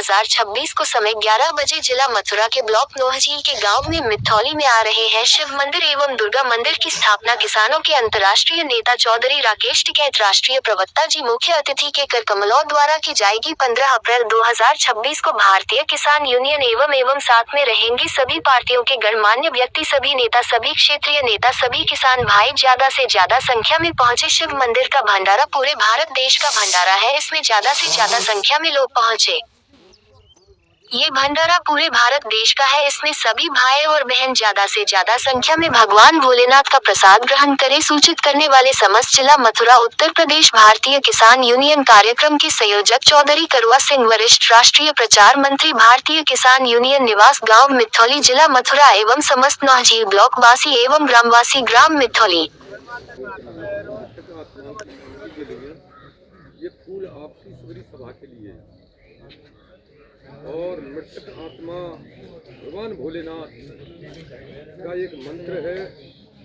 2026 को समय 11 बजे जिला मथुरा के ब्लॉक नोहझील के गांव में मिठौली में आ रहे हैं। शिव मंदिर एवं दुर्गा मंदिर की स्थापना किसानों के अंतर्राष्ट्रीय नेता चौधरी राकेश टिकैत, राष्ट्रीय प्रवक्ता जी, मुख्य अतिथि के कर कमलौत द्वारा की जाएगी। 15 अप्रैल 2026 को भारतीय किसान यूनियन एवं साथ में रहेंगी सभी पार्टियों के गणमान्य व्यक्ति, सभी नेता, सभी क्षेत्रीय नेता, सभी किसान भाई ज्यादा से ज्यादा संख्या में पहुंचे। शिव मंदिर का भंडारा पूरे भारत देश का भंडारा है, इसमें ज्यादा से ज्यादा संख्या में लोग पहुंचे। ये भंडारा पूरे भारत देश का है, इसमें सभी भाई और बहन ज्यादा से ज्यादा संख्या में भगवान भोलेनाथ का प्रसाद ग्रहण करें। सूचित करने वाले समस्त जिला मथुरा, उत्तर प्रदेश भारतीय किसान यूनियन। कार्यक्रम के संयोजक चौधरी करुआ सिंह, वरिष्ठ राष्ट्रीय प्रचार मंत्री भारतीय किसान यूनियन, निवास गांव मिठौली, जिला मथुरा एवं समस्त नोहझील ब्लॉक वासी एवं ग्रामवासी, ग्राम मिठौली। ये फूल आपकी सगरी सभा के लिए और मृतक आत्मा भगवान भोलेनाथ का एक मंत्र है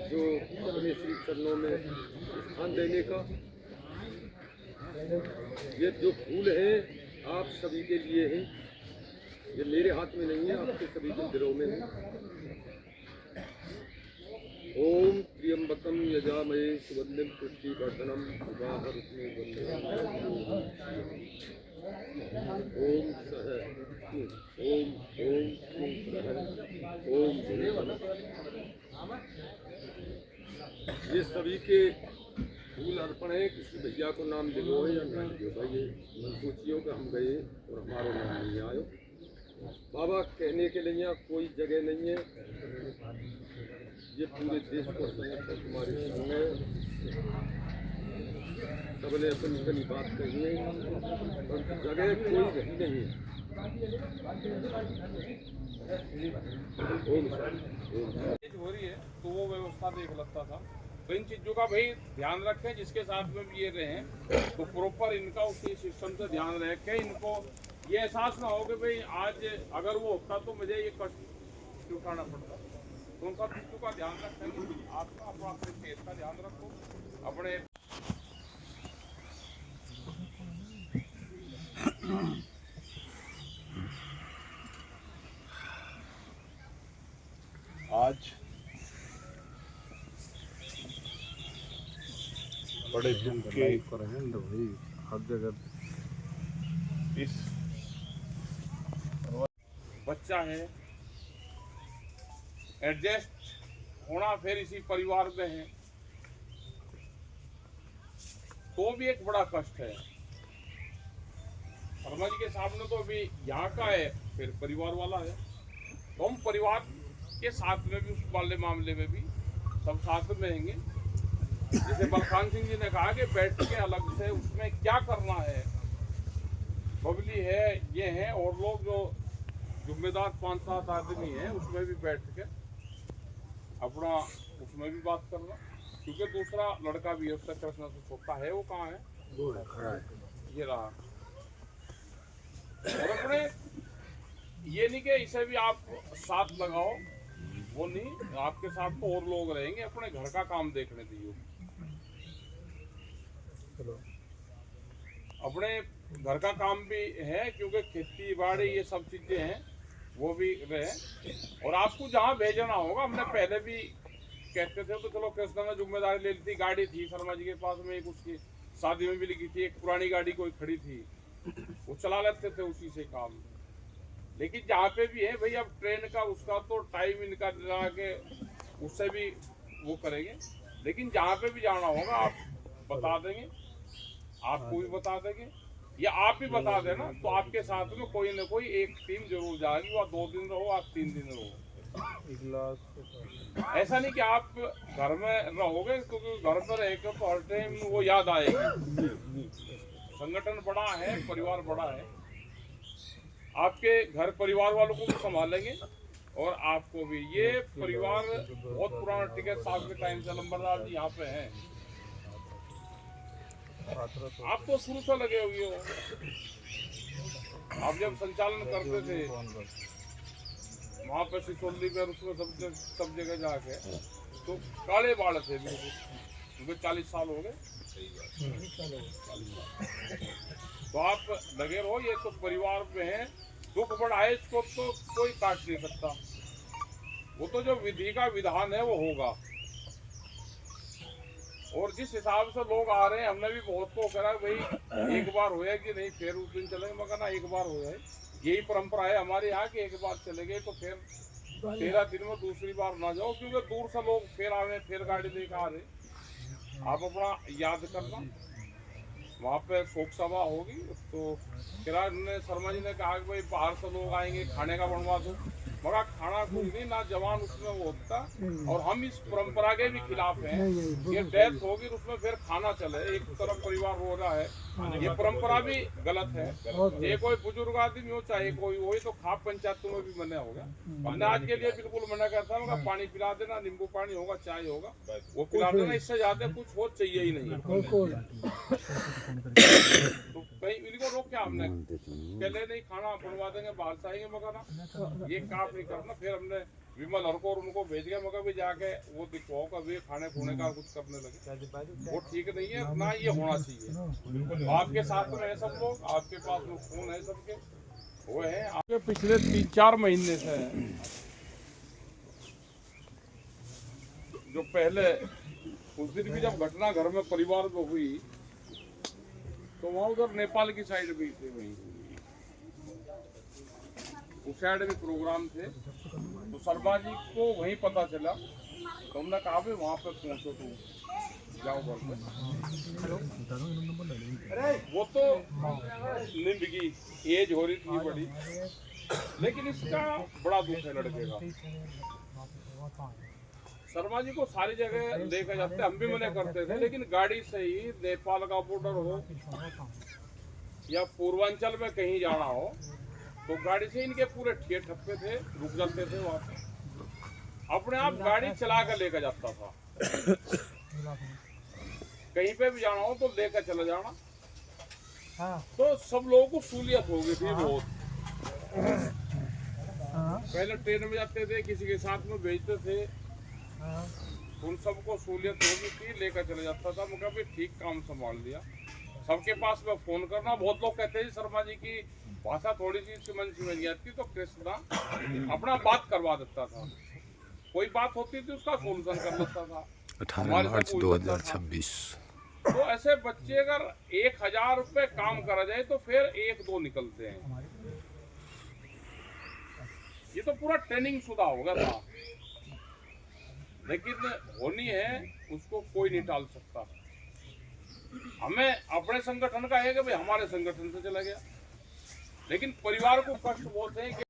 जो अपने श्री चरणों में स्थान देने का। ये जो फूल हैं आप सभी के लिए हैं, ये मेरे हाथ में नहीं है, आपके सभी के दिलों में है। ओम त्र्यंबकम यजामहे सुगंधिम पुष्टिवर्धनम ओम सह ओम ओम ओम ये सभी के फूल अर्पण है। किसी भैया को नाम दिलो है या ना दिलो भाई, ये मन सोचियो कि हम गए और हमारा नाम नहीं आयो। बाबा कहने के लिए कोई जगह नहीं है, ये पूरे देश को तुम्हारे संग है। सबने अपनी बात कही है और जगह कोई रही नहीं। हो रही है तो वो व्यवस्था देख लगता था, तो इन चीज़ों का भाई ध्यान रखें। जिसके साथ में भी ये रहें तो प्रॉपर इनका उसी सिस्टम से ध्यान रखें। इनको ये एहसास ना हो कि भाई आज अगर वो होता तो मुझे ये कष्ट क्यों उठाना पड़ता। तो उन सब चीज़ों का ध्यान रखें। आपका अपने खेत का ध्यान रखो, अपने आज बड़े दुख के हर जगह इस बच्चा है, एडजस्ट होना फिर इसी परिवार में है तो भी एक बड़ा कष्ट है। शर्मा जी के सामने तो अभी यहाँ का है, फिर परिवार वाला है, तो हम परिवार के साथ में भी उस वाले मामले में भी सब साथ में रहेंगे। जैसे बलखान सिंह जी ने कहा कि बैठ के अलग से उसमें क्या करना है, बबली है, ये है और लोग जो जिम्मेदार 5-7 आदमी हैं उसमें भी बैठ के अपना उसमें भी बात करना। क्योंकि दूसरा लड़का भी है उसका कृष्ण से छोटा है, वो कहाँ है, ये रहा। और अपने ये नहीं कि इसे भी आप साथ लगाओ, वो नहीं, आपके साथ तो और लोग रहेंगे। अपने घर का काम देखने दीजिए, अपने घर का काम भी है क्योंकि खेती बाड़ी ये सब चीजें हैं वो भी रहे। और आपको जहाँ भेजना होगा, हमने पहले भी कहते थे तो चलो कृष्ण ने जिम्मेदारी ले ली थी। गाड़ी थी शर्मा जी के पास में, एक उसकी शादी में भी लिखी थी, एक पुरानी गाड़ी कोई खड़ी थी, वो चला लेते थे उसी से काम। लेकिन जहाँ पे भी है भाई, अब ट्रेन का उसका तो टाइम इनका लगा के उससे भी वो करेंगे। लेकिन जहाँ पे भी जाना होगा आप बता देंगे, आपको भी बता देंगे या आप भी बता देना, तो आपके साथ में कोई ना कोई एक टीम जरूर जाएगी। वह 2 दिन रहो, आप 3 दिन रहो। ऐसा नहीं कि आप घर में रहोगे, क्योंकि घर में रहेगा तो हर टाइम वो याद आएगी। संगठन बड़ा है, परिवार बड़ा है, आपके घर परिवार वालों को भी संभालेंगे और आपको भी। ये परिवार बहुत पुराना टिकट साहब के टाइम से नंबरदार जी यहाँ पे हैं, आप तो शुरू से लगे हुए हो। आप जब संचालन करते थे वहाँ पे सिसोली में, उसमें सब जगह जाके तो काले बाल थे, क्योंकि 40 साल हो गए। तो आप लगे रहो, ये तो परिवार में है। दुख बड़ा है, इसको तो कोई काट नहीं सकता। वो तो जो विधि का विधान है वो होगा। और जिस हिसाब से लोग आ रहे हैं, हमने भी बहुत को करा भाई एक बार होया कि नहीं फिर उस दिन चलेंगे, मगर ना एक बार होया है। यही परंपरा है हमारे यहाँ की, एक बार चले गए तो फिर 13 दिन में दूसरी बार ना जाओ, क्योंकि दूर से लोग फिर आवे, फिर गाड़ी लेकर आ रहे। आप अपना याद करना, वहाँ पे शोक सभा होगी। तो किराए ने शर्मा जी ने कहा कि भाई बाहर से लोग आएंगे, खाने का बनवा दो, मगर खाना कुछ नहीं, ना जवान उसमें वो होता। और हम इस परंपरा के भी खिलाफ हैं। ये डेथ होगी उसमें फिर खाना चले, एक तरफ परिवार रो रहा है, ये परंपरा भी गलत है। ये कोई बुजुर्ग आदमी हो चाहे कोई, वही तो खाप पंचायतों में भी मना होगा। हमने आज के लिए बिल्कुल मना करता हूँ, पानी पिला देना, नींबू पानी होगा, चाय होगा, वो पिला देना, इससे ज्यादा कुछ हो चाहिए ही नहीं। तो कहीं इनको रोक क्या हमने पहले नहीं खाना बनवा देंगे, बाहर से आएंगे, मगर ये काम नहीं करना। फिर हमने विमल हर को और उनको भेज गया, मगर भी जाके वो दिखवाओ का वे खाने खुने का कुछ करने लगे, वो ठीक नहीं है ना, ये होना चाहिए। आपके साथ में है सब लोग, आपके पास में फोन है सबके, वो है आपके पिछले 3-4 महीने से जो पहले उस दिन भी जब घटना घर में परिवार में हुई तो वहाँ उधर नेपाल की साइड भी थे, वहीं उस साइड भी प्रोग्राम थे। तो शर्मा जी को वहीं पता चला, तो हमने कहा भी वहाँ पे पहुँचो, तुम जाओ घर पे। वो तो निभ गई, एज हो रही थी बड़ी, लेकिन इसका बड़ा दुख है लड़के का। शर्मा जी को सारी जगह लेकर जाते, हम भी मना करते थे, लेकिन गाड़ी से ही नेपाल का बॉर्डर हो या पूर्वांचल में कहीं जाना हो तो गाड़ी से इनके पूरे ठप्पे थे, रुक जाते थे वहाँ पे, अपने आप गाड़ी चला कर लेकर जाता था। कहीं पे भी जाना हो तो लेकर चला जाना। तो सब लोगों को सहूलियत हो गई थी बहुत। पहले ट्रेन में जाते थे, किसी के साथ में भेजते थे, उन सबको सहूलियत हो गई थी, लेकर चले जाता था। मैं कभी ठीक काम संभाल लिया। सबके पास में फोन करना, बहुत लोग कहते हैं शर्मा जी की भाषा थोड़ी सी समझ में आती, तो कृष्णा अपना बात करवा देता था, कोई बात होती थी उसका सोल्यूशन कर लेता था। 18 मार्च 2026। तो ऐसे बच्चे अगर 1000 रुपए काम करा जाए तो फिर 1-2 निकलते हैं। ये तो पूरा ट्रेनिंग शुदा होगा था, लेकिन होनी है उसको कोई नहीं टाल सकता। हमें अपने संगठन का है कि भाई हमारे संगठन से चला गया, लेकिन परिवार को कष्ट बहुत है कि